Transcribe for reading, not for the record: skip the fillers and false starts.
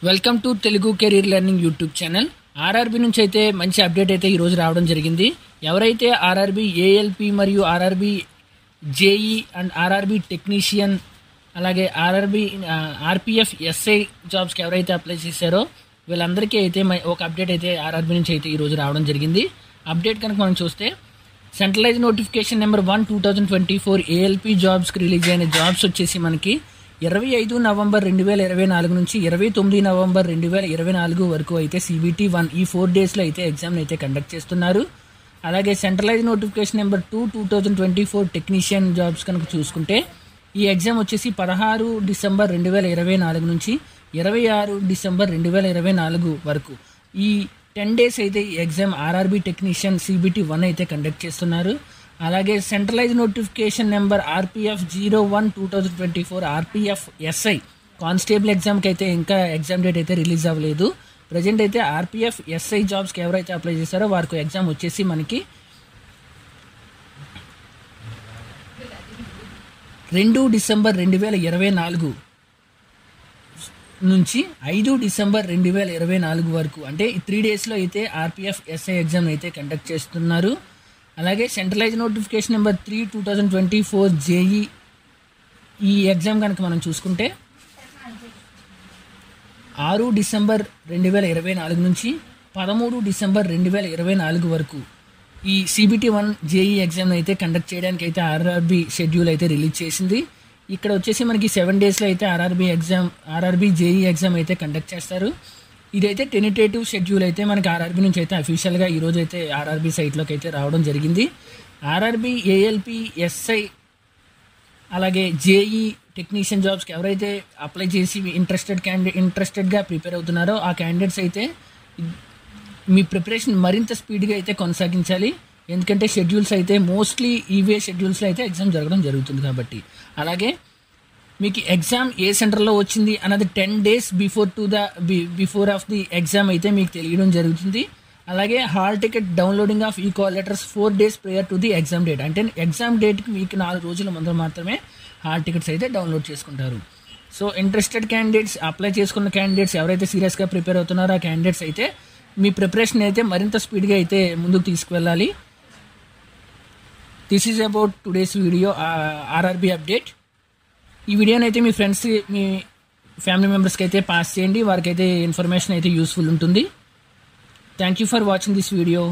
Welcome to Telugu career learning YouTube channel. RRB నుంచి అయితే మంచి అప్డేట్ అయితే ఈరోజు రావడం జరిగింది. ఎవరైతే ఆర్ఆర్బీ ఏఎల్పి మరియు RRB JEE and RRB technician అలాగే ఆర్పిఎఫ్ ఎస్ఐ జాబ్స్కి ఎవరైతే అప్లై చేశారో వీళ్ళందరికీ అయితే ఒక అప్డేట్ అయితే ఆర్ఆర్బీ నుంచి అయితే ఈరోజు రావడం జరిగింది. అప్డేట్ కనుక మనం చూస్తే సెంట్రలైజ్ నోటిఫికేషన్ నెంబర్ 1/2024 ఏఎల్పి జాబ్స్కి రిలీజ్ అయిన జాబ్స్ వచ్చేసి మనకి 25 నవంబర్ 2024 నుంచి 29 నవంబర్ 2024 వరకు అయితే CBT 1 ఈ 4 డేస్లో అయితే ఎగ్జామ్ని అయితే కండక్ట్ చేస్తున్నారు. అలాగే centralise notification number 2/2024 technician jobs కనుక చూసుకుంటే ఈ ఎగ్జామ్ వచ్చేసి 16 డిసెంబర్ 2024 నుంచి 26 డిసెంబర్ 2024 వరకు ఈ 10 డేస్ అయితే ఈ ఎగ్జామ్ ఆర్ఆర్బీ టెక్నీషియన్ CBT 1 అయితే కండక్ట్ చేస్తున్నారు. అలాగే centralise notification number RPF 01/2024 RPF SI constable ఎగ్జామ్కి అయితే ఇంకా ఎగ్జామ్ డేట్ అయితే రిలీజ్ అవ్వలేదు. ప్రజెంట్ అయితే RPF SI జాబ్స్కి ఎవరైతే అప్లై చేశారో వారికి ఎగ్జామ్ వచ్చేసి మనకి 2 డిసెంబర్ 2024 నుంచి 5 డిసెంబర్ 2024 వరకు అంటే ఈ 3 డేస్లో అయితే RPF SI ఎగ్జామ్ అయితే కండక్ట్ చేస్తున్నారు. అలాగే సెంట్రలైజ్ నోటిఫికేషన్ నెంబర్ 3/2024 జేఈ ఈ ఎగ్జామ్ కనుక మనం చూసుకుంటే 6 డిసెంబర్ 2024 నుంచి 13 డిసెంబర్ 2024 వరకు ఈ CBT 1 జేఈ ఎగ్జామ్ అయితే కండక్ట్ చేయడానికి అయితే ఆర్ఆర్బీ షెడ్యూల్ అయితే రిలీజ్ చేసింది. ఇక్కడ వచ్చేసి మనకి 7 డేస్లో అయితే ఆర్ఆర్బీ జేఈ ఎగ్జామ్ అయితే కండక్ట్ చేస్తారు. ఇదైతే టెనిటేటివ్ షెడ్యూల్ అయితే మనకి ఆర్ఆర్బీ నుంచి అయితే అఫీషియల్గా ఈరోజు అయితే ఆర్ఆర్బీ సైట్లోకి అయితే రావడం జరిగింది. ఆర్ఆర్బీ ఏఎల్పి ఎస్ఐ అలాగే జేఈ టెక్నీషియన్ జాబ్స్కి ఎవరైతే అప్లై చేసి ఇంట్రెస్టెడ్గా ప్రిపేర్ అవుతున్నారో ఆ క్యాండిడేట్స్ అయితే మీ ప్రిపరేషన్ మరింత స్పీడ్గా అయితే కొనసాగించాలి. ఎందుకంటే షెడ్యూల్స్ అయితే మోస్ట్లీ ఈవే షెడ్యూల్స్లో అయితే ఎగ్జామ్ జరగడం జరుగుతుంది కాబట్టి. అలాగే మీకు ఎగ్జామ్ ఏ సెంటర్లో వచ్చింది అన్నది 10 days before of the exam అయితే మీకు తెలియడం జరుగుతుంది. అలాగే హాల్ టికెట్ డౌన్లోడింగ్ ఆఫ్ ఈ call letters 4 days prayer to the exam date అంటే ఎగ్జామ్ డేట్కి మీకు 4 రోజుల ముందు మాత్రమే హాల్ టికెట్స్ అయితే డౌన్లోడ్ చేసుకుంటారు. సో ఇంట్రెస్టెడ్ క్యాండిడేట్స్ అప్లై చేసుకున్న క్యాండిడేట్స్ ఎవరైతే సీరియస్గా ప్రిపేర్ అవుతున్నారో ఆ క్యాండిడేట్స్ అయితే మీ ప్రిపరేషన్ అయితే మరింత స్పీడ్గా అయితే ముందుకు తీసుకువెళ్ళాలి. This is about today's video RRB update. ఈ వీడియోని అయితే మీ ఫ్రెండ్స్ మీ ఫ్యామిలీ మెంబర్స్కి అయితే పాస్ చేయండి. వారికైతే ఇన్ఫర్మేషన్ అయితే యూస్ఫుల్ ఉంటుంది. Thank you for watching this video.